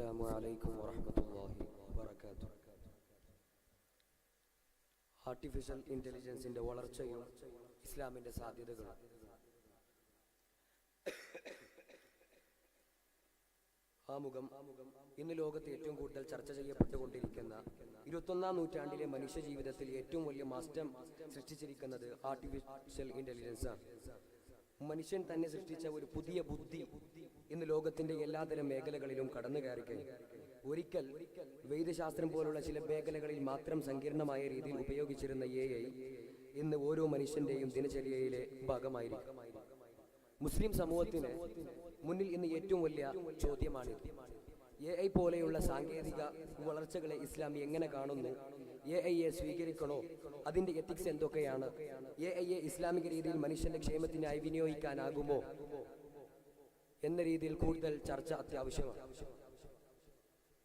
അസ്സലാമു അലൈക്കും വറഹ്മത്തുള്ളാഹി വബറകാതുഹു. ആർട്ടിഫിഷ്യൽ ഇന്റലിജൻസിന്റെ വളർച്ചയും ഇസ്ലാമിന്റെ സാധ്യതകളും. ആമുഖം. ഇന്ന് ലോകത്ത് ഏറ്റവും കൂടുതൽ ചർച്ച ചെയ്യപ്പെട്ടുകൊണ്ടിരിക്കുന്ന 21-ാം നൂറ്റാണ്ടിലെ മനുഷ്യ ജീവിതത്തിൽ ഏറ്റവും വലിയ മാറ്റം സൃഷ്ടിച്ചിരിക്കുന്നത് ആർട്ടിഫിഷ്യൽ ഇന്റലിജൻസ് ആണ്. മനുഷ്യൻ തന്നെ സൃഷ്ടിച്ച ഒരു പുതിയ ബുദ്ധി ഇന്ന് ലോകത്തിന്റെ എല്ലാതരം മേഖലകളിലും കടന്നു കയറിക്കഴിഞ്ഞു. ഒരിക്കൽ വൈദ്യശാസ്ത്രം പോലുള്ള ചില മേഖലകളിൽ മാത്രം സങ്കീർണമായ രീതിയിൽ ഉപയോഗിച്ചിരുന്ന AI ഇന്ന് ഓരോ മനുഷ്യന്റെയും ദിനചര്യയിലെ ഭാഗമായിരിക്കും. മുസ്ലിം സമൂഹത്തിന് മുന്നിൽ ഇന്ന് ഏറ്റവും വലിയ ചോദ്യമാണിത്. AI പോലെയുള്ള സാങ്കേതിക വളർച്ചകളെ ഇസ്ലാം എങ്ങനെ കാണുന്നു? AIയെ സ്വീകരിക്കണോ? അതിന്റെ എത്തിക്സ് എന്തൊക്കെയാണ്? AIയെ ഇസ്ലാമിക രീതിയിൽ മനുഷ്യന്റെ ക്ഷേമത്തിനായി വിനിയോഗിക്കാനാകുമോ എന്ന രീതിയിൽ കൂടുതൽ ചർച്ച അത്യാവശ്യമാണ്.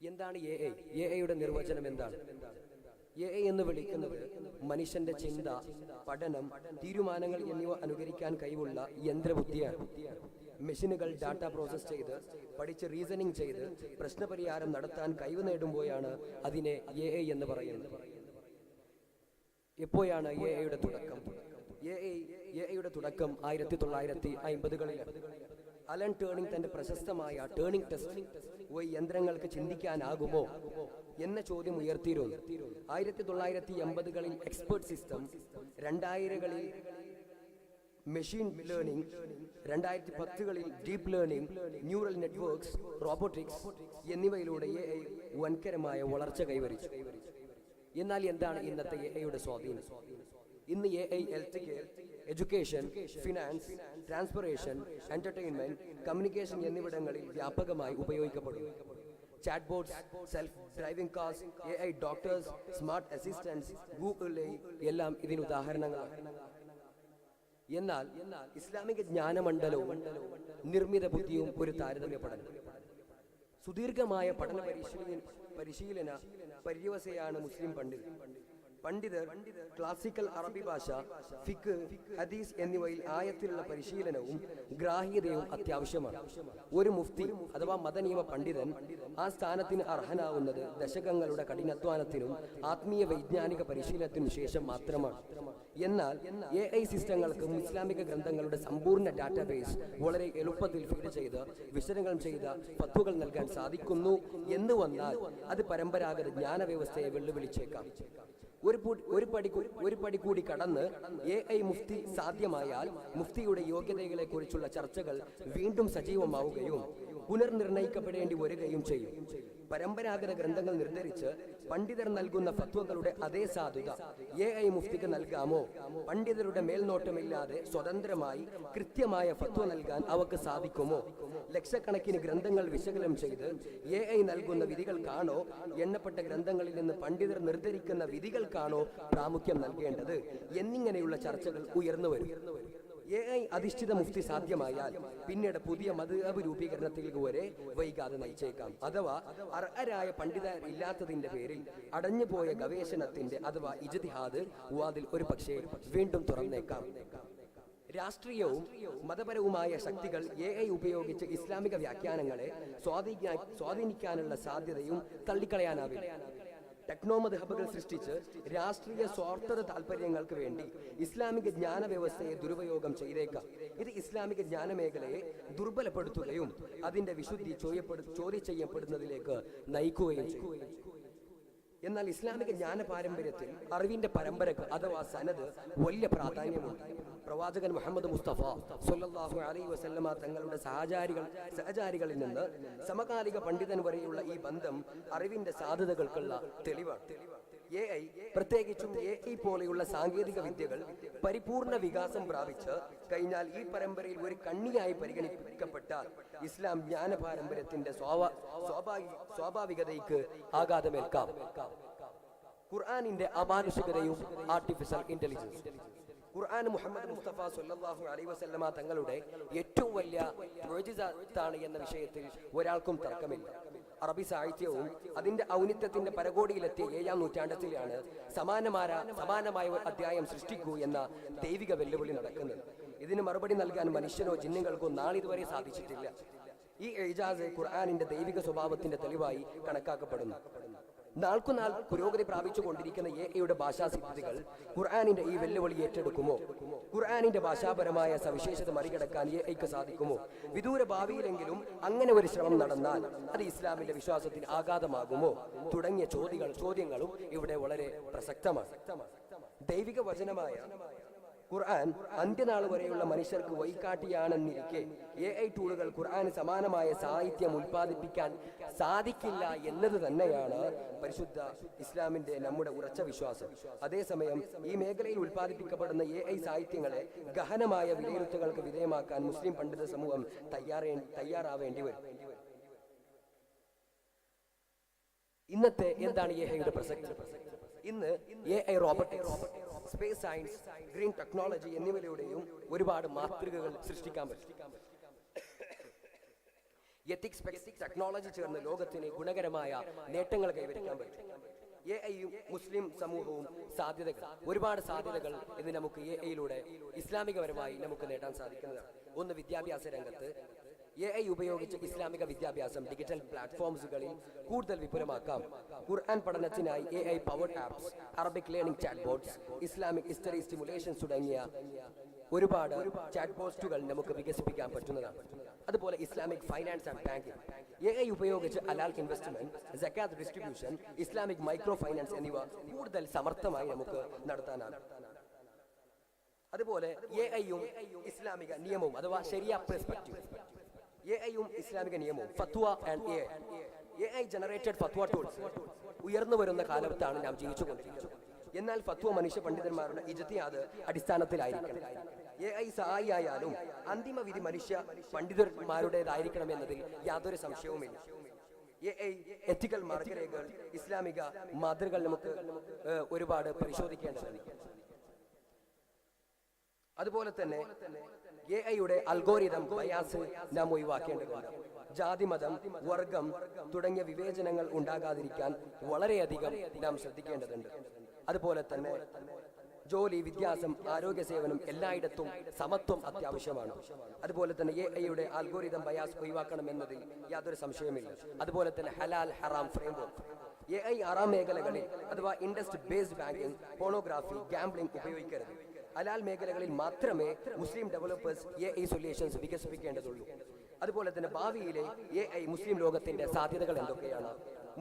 എന്താണ് AI? AIയുടെ നിർവചനം എന്താണ്? AI എന്ന് വിളിക്കുന്നത് മനുഷ്യന്റെ ചിന്ത, പഠനം, തീരുമാനങ്ങൾ എന്നിവ അനുകരിക്കാൻ കഴിവുള്ള യന്ത്രബുദ്ധിയാണ്. മെഷീനുകൾ ഡാറ്റ പ്രോസസ് ചെയ്ത് പഠിച്ച് റീസണിംഗ് ചെയ്ത് പ്രശ്നപരിഹാരം നടത്താൻ കഴിവ് നേടുമ്പോഴാണ് അതിനെ AI എന്ന് പറയുന്നത്. എപ്പോഴാണ് AIയുടെ തുടക്കം? AIയുടെ തുടക്കം 1950-കളിൽ അലൻ ടേണിംഗ് തന്റെ പ്രശസ്തമായ ടേണിംഗ് ടെസ്റ്റ് വഴി യന്ത്രങ്ങൾക്ക് ചിന്തിക്കാനാകുമോ എന്ന ചോദ്യം ഉയർത്തിയിരുന്നു. 1980-കളിൽ എക്സ്പേർട്ട് സിസ്റ്റം, 2000-കളിൽ മെഷീൻ ലേണിംഗ്, 2010-കളിൽ deep learning, neural networks, robotics എന്നിവയിലൂടെ AI വൻകരമായ വളർച്ച കൈവരിച്ചു. എന്നാൽ എന്താണ് ഇന്നത്തെ AIയുടെ സ്വാധീനം? ഇന്ന് AI health care, education, finance, transportation, entertainment, communication എന്നിവിടങ്ങളിൽ വ്യാപകമായി ഉപയോഗിക്കപ്പെടുന്നു. Chat bots, self driving cars, AI doctors, smart assistants, Google AI എല്ലാം ഇതിന് ഉദാഹരണങ്ങളാണ്. എന്നാൽ ഇസ്ലാമിക ജ്ഞാനമണ്ഡലവും നിർമ്മിത ബുദ്ധിയും ഒരു താരതമ്യ പഠനം. സുദീർഘമായ പഠന പരിശീലന പര്യവസായാണ് മുസ്ലിം പണ്ഡിതർ ക്ലാസിക്കൽ അറബി ഭാഷ, ഫിഖ്, ഹദീസ് എന്നിവയിൽ ആഴത്തിലുള്ള പരിശീലനവും ഗ്രാഹ്യതയും അത്യാവശ്യമാണ്. ഒരു മുഫ്തി അഥവാ മതനിയമ പണ്ഡിതൻ ആ സ്ഥാനത്തിന് അർഹനാവുന്നത് ദശകങ്ങളുടെ കഠിനാധ്വാനത്തിനും ആത്മീയ വൈജ്ഞാനിക പരിശീലനത്തിനും ശേഷം മാത്രമാണ്. എന്നാൽ AI സിസ്റ്റങ്ങൾക്ക് ഇസ്ലാമിക ഗ്രന്ഥങ്ങളുടെ സമ്പൂർണ്ണ ഡാറ്റാബേസ് വളരെ എളുപ്പത്തിൽ ഫീഡ് ചെയ്ത് വിശകലനം ചെയ്ത ഫത്വകൾ നൽകാൻ സാധിക്കുന്നു എന്ന് വന്നാൽ അത് പരമ്പരാഗത ജ്ഞാന വ്യവസ്ഥയെ വെല്ലുവിളിച്ചേക്കാം. ഒരു പടി കൂടി കടന്ന് AI മുഫ്തി സാധ്യമായാൽ മുഫ്തിയുടെ യോഗ്യതകളെ കുറിച്ചുള്ള ചർച്ചകൾ വീണ്ടും സജീവമാവുകയും പുനർനിർണയിക്കപ്പെടേണ്ടി വരികയും ചെയ്യും. പരമ്പരാഗത ഗ്രന്ഥങ്ങൾ നിർദ്ധരിച്ച് പണ്ഡിതർ നൽകുന്ന ഫത്വകളുടെ അതേ സാധുത AI മുഫ്തിക്ക് നൽകാമോ? പണ്ഡിതരുടെ മേൽനോട്ടമില്ലാതെ സ്വതന്ത്രമായി കൃത്യമായ ഫത്വ നൽകാൻ അവർക്ക് സാധിക്കുമോ? ലക്ഷക്കണക്കിന് ഗ്രന്ഥങ്ങൾ വിശകലനം ചെയ്ത് AI നൽകുന്ന വിധികൾക്കാണോ എണ്ണപ്പെട്ട ഗ്രന്ഥങ്ങളിൽ നിന്ന് പണ്ഡിതർ നിർദ്ധരിക്കുന്ന വിധികൾക്കാണോ പ്രാമുഖ്യം നൽകേണ്ടത് എന്നിങ്ങനെയുള്ള ചർച്ചകൾ ഉയർന്നു വരും. AI അധിഷ്ഠിത മുഫ്തി സാധ്യമായാൽ പിന്നീട് പുതിയ മദ്ഹബ് രൂപീകരണത്തിലേക്ക് വരെ വൈകാതെ നയിച്ചേക്കാം. അഥവാ അർഹരായ പണ്ഡിതർ ഇല്ലാത്തതിന്റെ പേരിൽ അടഞ്ഞുപോയ ഗവേഷണത്തിന്റെ അഥവാ ഇജ്തിഹാദ് വാതിൽ ഒരു പക്ഷേ വീണ്ടും തുറന്നേക്കാം. രാഷ്ട്രീയവും മതപരവുമായ ശക്തികൾ AI ഉപയോഗിച്ച് ഇസ്ലാമിക വ്യാഖ്യാനങ്ങളെ സ്വാധീനിക്കാനുള്ള സാധ്യതയും തള്ളിക്കളയാനാവില്ല. ടെക്നോ മദ്ഹബുകൾ സൃഷ്ടിച്ച് രാഷ്ട്രീയ സ്വാർത്ഥത താല്പര്യങ്ങൾക്ക് വേണ്ടി ഇസ്ലാമിക ജ്ഞാന വ്യവസ്ഥയെ ദുരുപയോഗം ചെയ്തേക്കാം. ഇത് ഇസ്ലാമിക ജ്ഞാന മേഖലയെ ദുർബലപ്പെടുത്തുകയും അതിന്റെ വിശുദ്ധി ചോദ്യം ചെയ്യപ്പെടുന്നതിലേക്ക് നയിക്കുകയും ചെയ്യും. എന്നാൽ ഇസ്ലാമിക ജ്ഞാന പാരമ്പര്യത്തിൽ അറിവിന്റെ പരമ്പരക്ക് അഥവാ സനദ് വലിയ പ്രാധാന്യമുണ്ട്. പ്രവാചകൻ മുഹമ്മദ് മുസ്തഫ സ്വല്ലല്ലാഹു അലൈഹി വസല്ലമ തങ്ങളുടെ സഹചാരികളിൽ നിന്ന് സമകാലിക പണ്ഡിതൻ വരെയുള്ള ഈ ബന്ധം അറിവിന്റെ സാധ്യതകൾക്കുള്ള തെളിവാണ്. AI പ്രത്യേകിച്ചും AI പോലെയുള്ള സാങ്കേതിക വിദ്യകൾ പരിപൂർണ വികാസം പ്രാപിച്ച് കഴിഞ്ഞാൽ ഈ പരമ്പരയിൽ ഒരു കണ്ണിയായി പരിഗണിക്കപ്പെട്ടാൽ ഇസ്ലാം ജ്ഞാന പാരമ്പര്യത്തിന്റെ സ്വാഭാവികതയ്ക്ക് ആഘാതമേൽക്കാം. ഖുർആനിന്റെ അമാനുഷികതയും ആർട്ടിഫിഷ്യൽ ഇന്റലിജൻസ്. ഖുർആൻ മുഹമ്മദ് മുസ്തഫ സ്വല്ലല്ലാഹു അലൈഹി വസല്ലമ തങ്ങളുടെ ഏറ്റവും വലിയ മുഅ്ജിസത്താണ് എന്ന വിഷയത്തിൽ ഒരാൾക്കും തർക്കമില്ല. അറബി സാഹിത്യവും അതിന്റെ ഔന്നിത്യത്തിന്റെ പരകോടിയിലെത്തിയ 7-ാം നൂറ്റാണ്ടിലാണ് സമാനമായ ഒരു അധ്യായം സൃഷ്ടിക്കൂ എന്ന ദൈവിക വെല്ലുവിളി നടക്കുന്നത്. ഇതിന് മറുപടി നൽകാൻ മനുഷ്യനോ ജിന്നുകൾക്കോ നാളിതുവരെ സാധിച്ചിട്ടില്ല. ഈ ഇജാസ് ഖുർആനിന്റെ ദൈവിക സ്വഭാവത്തിന്റെ തെളിവായി കണക്കാക്കപ്പെടുന്നു. നാൾക്കുനാൾ പുരോഗതി പ്രാപിച്ചു കൊണ്ടിരിക്കുന്ന എഐയുടെ ഭാഷാസിദ്ധികൾ ഖുർആനിന്റെ ഈ വെല്ലുവിളി ഏറ്റെടുക്കുമോ? ഖുർആനിന്റെ ഭാഷാപരമായ സവിശേഷത മറികടക്കാൻ എഐക്ക് സാധിക്കുമോ? വിദൂര ഭാവിയിലെങ്കിലും അങ്ങനെ ഒരു ശ്രമം നടന്നാൽ അത് ഇസ്ലാമിന്റെ വിശ്വാസത്തിന് ആഘാതമാകുമോ? തുടങ്ങിയ ചോദ്യങ്ങളും ഇവിടെ വളരെ പ്രസക്തമാണ്. ദൈവിക വചനമായ ഖുർആൻ അന്ത്യനാൾ വരെയുള്ള മനുഷ്യർക്ക് വഴികാട്ടിയാണെന്നിരിക്കെ എഐ ടൂളുകൾ ഖുർആന് സമാനമായ സാഹിത്യം ഉൽപ്പാദിപ്പിക്കാൻ സാധിക്കില്ല എന്നത് തന്നെയാണ് പരിശുദ്ധ ഇസ്ലാമിന്റെ നമ്മുടെ ഉറച്ച വിശ്വാസം. അതേസമയം ഈ മേഖലയിൽ ഉൽപ്പാദിപ്പിക്കപ്പെടുന്ന എഐ സാഹിത്യങ്ങളെ ഗഹനമായ വിലയിരുത്തലുകൾക്ക് വിധേയമാക്കാൻ മുസ്ലിം പണ്ഡിത സമൂഹം തയ്യാറാവേണ്ടി വരും. ഇന്നത്തെ എന്താണ് എഐയുടെ പ്രസക്തി? ഇന്ന് AI robotics, space science, green technology എന്നിവയിലൂടെയും ഒരുപാട് മാതൃകകൾ സൃഷ്ടിക്കാൻ പറ്റും. എത്തിക്സ് ടെക്നോളജി ചേർന്ന് ലോകത്തിന് ഗുണകരമായ നേട്ടങ്ങൾ കൈവരിക്കാൻ പറ്റും. എഐയും മുസ്ലിം സമൂഹവും ഒരുപാട് സാധ്യതകൾ ഇന്ന് നമുക്ക് എഐയിലൂടെ ഇസ്ലാമികപരമായി നമുക്ക് നേടാൻ സാധിക്കുന്നതാണ്. ഒന്ന്, വിദ്യാഭ്യാസ രംഗത്ത് എഐ ഉപയോഗിച്ച് ഇസ്ലാമിക വിദ്യാഭ്യാസം ഡിജിറ്റൽ പ്ലാറ്റ്ഫോംസുകളിൽ കൂടുതൽ വിപുലമാക്കാം. ഖുർആൻ പഠനത്തിനായി AI powered apps, Arabic learning chatbots, Islamic history stimulations തുടങ്ങിയ ഒരുപാട് ചാറ്റ് ബോട്ടുകൾ നമുക്ക് വികസിപ്പിക്കാൻ പറ്റുന്നതാണ്. അതുപോലെ Islamic finance and banking, AI ഉപയോഗിച്ച് ഹലാൽ ഇൻവെസ്റ്റ്മെന്റ്, സക്കാത്ത് ഡിസ്ട്രിബ്യൂഷൻ, ഇസ്ലാമിക് മൈക്രോ ഫൈനാൻസ് എന്നിവ കൂടുതൽ സമർത്ഥമായി നമുക്ക് നടത്താനാകും. അതുപോലെ എഐയും ഇസ്ലാമിക നിയമവും അഥവാ ശരിയ പെർസ്പെക്റ്റീവ്, എഐയും ഇസ്ലാമിക നിയമവും, ഫത്വ ആൻഡ് എഐ ജനറേറ്റഡ് ഫത്വ ടൂൾസ് ഉയർന്നു വരുന്ന കാലത്താണ് നാം ജീവിച്ചുകൊണ്ടിരിക്കുന്നത്. എന്നാൽ ഫത്വ മനുഷ്യ പണ്ഡിതന്മാരുടെ ഇജ്തിഹാദ് അടിസ്ഥാനത്തിലായിരിക്കണം. എഐ സഹായിയായാലും അന്തിമ വിധി മനുഷ്യ പണ്ഡിതന്മാരുടേതായിരിക്കണം എന്നതിൽ യാതൊരു സംശയവുമില്ല. എഐ എത്തിക്കൽ മാർഗരേഖകൾ, ഇസ്ലാമിക മാതൃകകൾ നമുക്ക് ഒരുപാട് പരിശോധിക്കേണ്ടതാണ്. അതുപോലെ തന്നെ എഐയുടെ അൽഗോരിതം ബയാസ് നാം ഒഴിവാക്കേണ്ടതുണ്ട്. ജാതിമതം, വർഗം തുടങ്ങിയ വിവേചനങ്ങൾ ഉണ്ടാകാതിരിക്കാൻ വളരെയധികം നാം ശ്രദ്ധിക്കേണ്ടതുണ്ട്. അതുപോലെ തന്നെ ജോലി, വിദ്യാഭ്യാസം, ആരോഗ്യ സേവനം എല്ലായിടത്തും സമത്വം അത്യാവശ്യമാണ്. അതുപോലെ തന്നെ എഐയുടെ അൽഗോരിതം ബയാസ് ഒഴിവാക്കണമെന്നതിൽ യാതൊരു സംശയമില്ല. അതുപോലെ തന്നെ ഹലാൽ ഹറാം ഫ്രെയിംവർക്ക്, എഐ ആറാം മേഖലകളിൽ അഥവാ industry based banking, pornography, gambling ഉപയോഗിക്കരുത്. ഹലാൽ മേഖലകളിൽ മാത്രമേ മുസ്ലിം ഡെവലപ്പേഴ്സ് എഐ സൊല്യൂഷൻസ് വികസിപ്പിക്കേണ്ടതുള്ളൂ. അതുപോലെ തന്നെ ഭാവിയിലെ എഐ മുസ്ലിം ലോകത്തിന്റെ സാധ്യതകൾ എന്തൊക്കെയാണ്?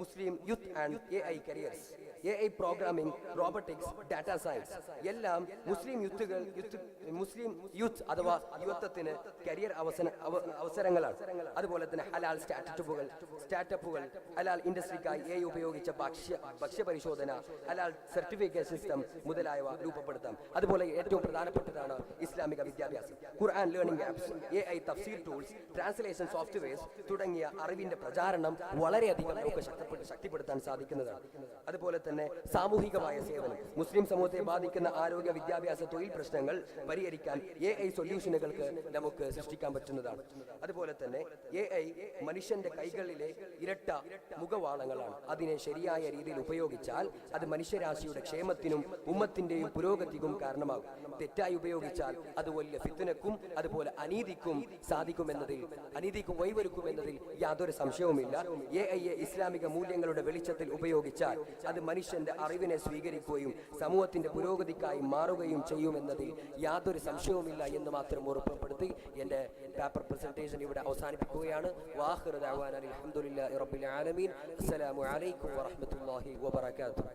മുസ്ലിം youth and AI careers, AI programming, robotics, data science എല്ലാം മുസ്ലിം മുസ്ലിം യൂത്ത് അഥവാ യുവത്വത്തിന് കരിയർ അവസരങ്ങളാണ്. അതുപോലെ തന്നെ ഹലാൽ സ്റ്റാർട്ടപ്പുകൾ, ഹലാൽ ഇൻഡസ്ട്രിക്കായി എഐ ഉപയോഗിച്ച ഭക്ഷ്യപരിശോധന, ഹലാൽ സർട്ടിഫിക്കേഷൻ സിസ്റ്റം മുതലായവ രൂപപ്പെടുത്താം. അതുപോലെ ഏറ്റവും പ്രധാനപ്പെട്ടതാണ് ഇസ്ലാമിക വിദ്യാഭ്യാസം. ഖുർആൻ ലേണിംഗ് ആപ്സ്, എഐ തഫ്സീർ ടൂൾസ്, ട്രാൻസ്ലേഷൻ സോഫ്റ്റ്വെയർസ് തുടങ്ങിയ അറിവിന്റെ പ്രചാരണം വളരെയധികം നമുക്ക് ശക്തിപ്പെടുത്താൻ സാധിക്കുന്നതാണ്. അതുപോലെ തന്നെ സാമൂഹികമായ സേവനം, മുസ്ലിം സമൂഹത്തെ ബാധിക്കുന്ന ആരോഗ്യ, വിദ്യാഭ്യാസ, തൊഴിൽ പ്രശ്നങ്ങൾ പരിഹരിക്കാൻ എഐ സൊല്യൂഷനുകൾക്ക് നമുക്ക് സൃഷ്ടിക്കാൻ പറ്റുന്നതാണ്. അതുപോലെ തന്നെ എഐ മനുഷ്യന്റെ കൈകളിലെ ഇരട്ട മുഖവാളങ്ങളാണ്. അതിനെ ശരിയായ രീതിയിൽ ഉപയോഗിച്ചാൽ അത് മനുഷ്യരാശിയുടെ ക്ഷേമത്തിനും ഉമ്മത്തിന്റെയും പുരോഗതിക്കും കാരണമാകും. തെറ്റായി ഉപയോഗിച്ചാൽ അത് വലിയ ഫിത്നക്കും അതുപോലെ അനീതിക്കും വഴിവരുക്കുമെന്നതിൽ യാതൊരു സംശയവുമില്ല. എഐയെ ഇസ്ലാമിക മൂല്യങ്ങളുടെ വെളിച്ചത്തിൽ ഉപയോഗിച്ചാൽ അത് മനുഷ്യന്റെ അറിവിനെ സ്വീകരിക്കുകയും സമൂഹത്തിന്റെ പുരോഗതിക്കായി മാറുകയും ചെയ്യുമെന്നതിൽ യാതൊരു സംശയവുമില്ല എന്ന് മാത്രം ഉറപ്പുപ്പെടുത്തി എന്റെ പേപ്പർ പ്രസന്റേഷൻ ഇവിടെ അവസാനിപ്പിക്കുകയാണ്. വാഖിറു ദഅവാന അൽഹംദുലില്ലാഹി റബ്ബിൽ ആലമീൻ. അസ്സലാമു അലൈക്കും വറഹ്മത്തുള്ളാഹി വബറകാതുഹു.